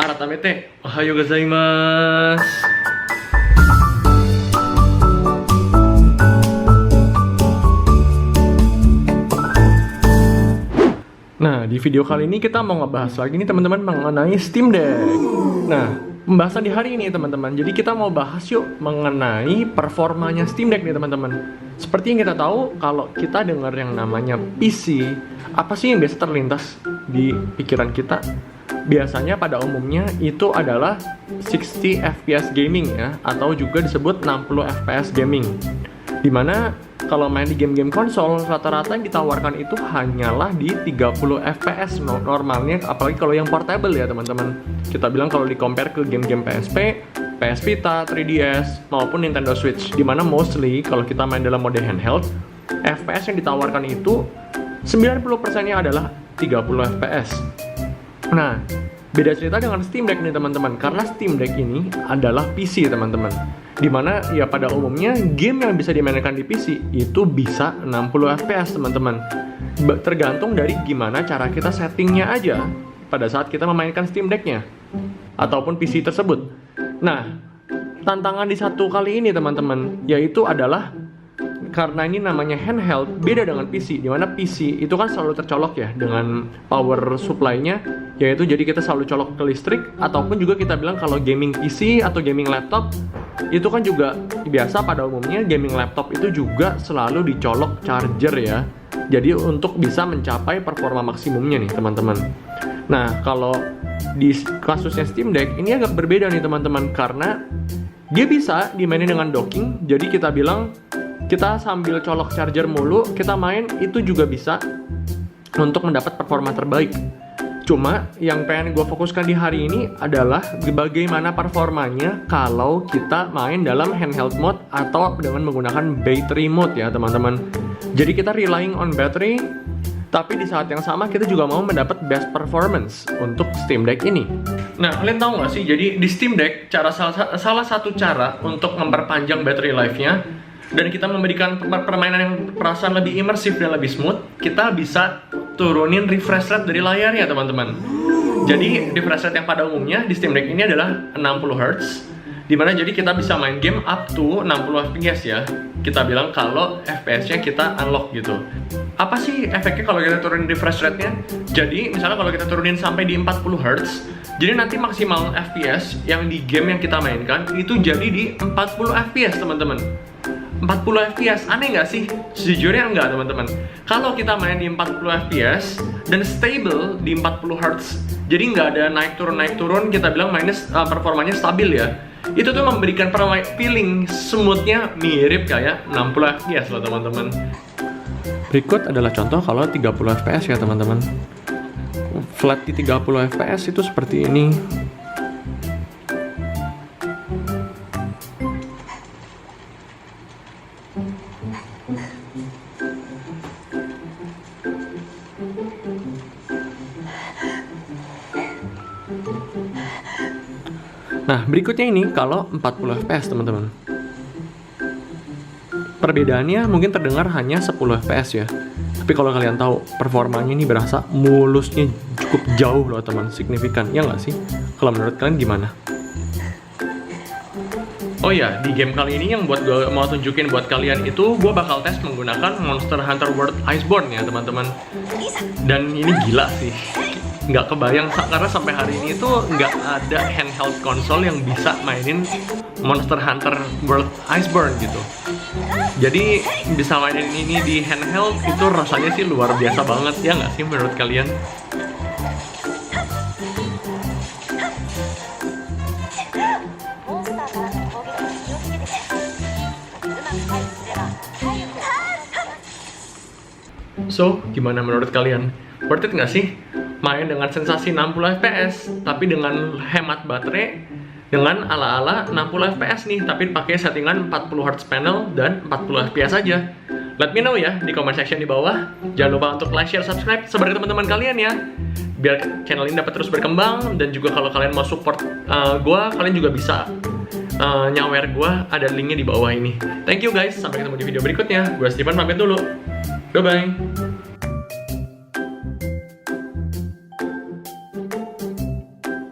Aratamete, ohayo gozaimasu. Nah, di video kali ini kita mau ngebahas lagi nih teman-teman mengenai Steam Deck. Nah, pembahasan di hari ini teman-teman, jadi kita mau bahas yuk mengenai performanya Steam Deck nih teman-teman. Seperti yang kita tahu, kalau kita dengar yang namanya PC, apa sih yang biasa terlintas di pikiran kita? Biasanya pada umumnya itu adalah 60 FPS gaming ya, atau juga disebut 60 FPS gaming. Dimana kalau main di game-game konsol, rata-rata yang ditawarkan itu hanyalah di 30 FPS normalnya, apalagi kalau yang portable ya teman-teman. Kita bilang kalau di-compare ke game-game PSP, PS Vita, 3DS, maupun Nintendo Switch. Dimana mostly kalau kita main dalam mode handheld, FPS yang ditawarkan itu 90%-nya adalah 30 FPS. Nah, beda cerita dengan Steam Deck nih teman-teman, karena Steam Deck ini adalah PC teman-teman. Dimana ya pada umumnya game yang bisa dimainkan di PC itu bisa 60 FPS teman-teman. Tergantung dari gimana cara kita settingnya aja pada saat kita memainkan Steam Deck-nya ataupun PC tersebut. Nah, tantangan di satu kali ini teman-teman, yaitu adalah karena ini namanya handheld, beda dengan PC, dimana PC itu kan selalu tercolok ya dengan power supply-nya, yaitu jadi kita selalu colok ke listrik, ataupun juga kita bilang kalau gaming PC atau gaming laptop itu kan juga biasa pada umumnya gaming laptop itu juga selalu dicolok charger ya, jadi untuk bisa mencapai performa maksimumnya nih teman-teman. Nah, kalau di kasusnya Steam Deck ini agak berbeda nih teman-teman, karena dia bisa dimainin dengan docking, jadi kita bilang kita sambil colok charger mulu, kita main itu juga bisa untuk mendapat performa terbaik. Cuma yang pengen gue fokuskan di hari ini adalah bagaimana performanya kalau kita main dalam handheld mode atau dengan menggunakan battery mode ya teman-teman. Jadi kita relying on battery, tapi di saat yang sama kita juga mau mendapat best performance untuk Steam Deck ini. Nah, kalian tahu nggak sih, jadi di Steam Deck salah satu cara untuk memperpanjang battery life-nya dan kita memberikan permainan yang perasaan lebih imersif dan lebih smooth, kita bisa turunin refresh rate dari layarnya teman-teman. Jadi refresh rate yang pada umumnya di Steam Deck ini adalah 60 Hz, dimana jadi kita bisa main game up to 60 FPS ya. Kita bilang kalau FPS-nya kita unlock gitu. Apa sih efeknya kalau kita turunin refresh rate-nya? Jadi misalnya kalau kita turunin sampai di 40 Hz, jadi nanti maksimal FPS yang di game yang kita mainkan itu jadi di 40 FPS teman-teman. 40 FPS, aneh nggak sih? Sejujurnya enggak teman-teman. Kalau kita main di 40 FPS dan stable di 40 Hz, jadi nggak ada naik turun, kita bilang mainnya performanya stabil ya. Itu tuh memberikan feeling smoothnya mirip kayak 60 FPS loh teman-teman. Berikut adalah contoh kalau 30 FPS ya teman-teman. Flat di 30 FPS itu seperti ini. Nah, berikutnya ini kalau 40 fps teman-teman. Perbedaannya mungkin terdengar hanya 10 fps ya. Tapi kalau kalian tahu, performanya ini berasa mulusnya cukup jauh loh teman, signifikan. Ya nggak sih? Kalau menurut kalian gimana? Oh ya, di game kali ini yang buat gue mau tunjukin buat kalian itu, gue bakal tes menggunakan Monster Hunter World Iceborne ya teman-teman. Dan ini gila sih. Nggak kebayang, karena sampai hari ini tuh nggak ada handheld konsol yang bisa mainin Monster Hunter World Iceborne gitu. Jadi bisa mainin ini di handheld itu rasanya sih luar biasa banget, ya nggak sih menurut kalian? So, gimana menurut kalian? Worth it nggak sih? Main dengan sensasi 60 fps tapi dengan hemat baterai dengan ala-ala 60 fps nih, tapi pakai settingan 40 Hz panel dan 40 fps aja. Let me know ya di comment section di bawah. Jangan lupa untuk like, share, subscribe, sebar ke teman-teman kalian ya, biar channel ini dapat terus berkembang. Dan juga kalau kalian mau support gua, kalian juga bisa nyawer gua, ada linknya di bawah ini. Thank you guys, sampai ketemu di video berikutnya. Gua Steven pamit dulu. Bye bye.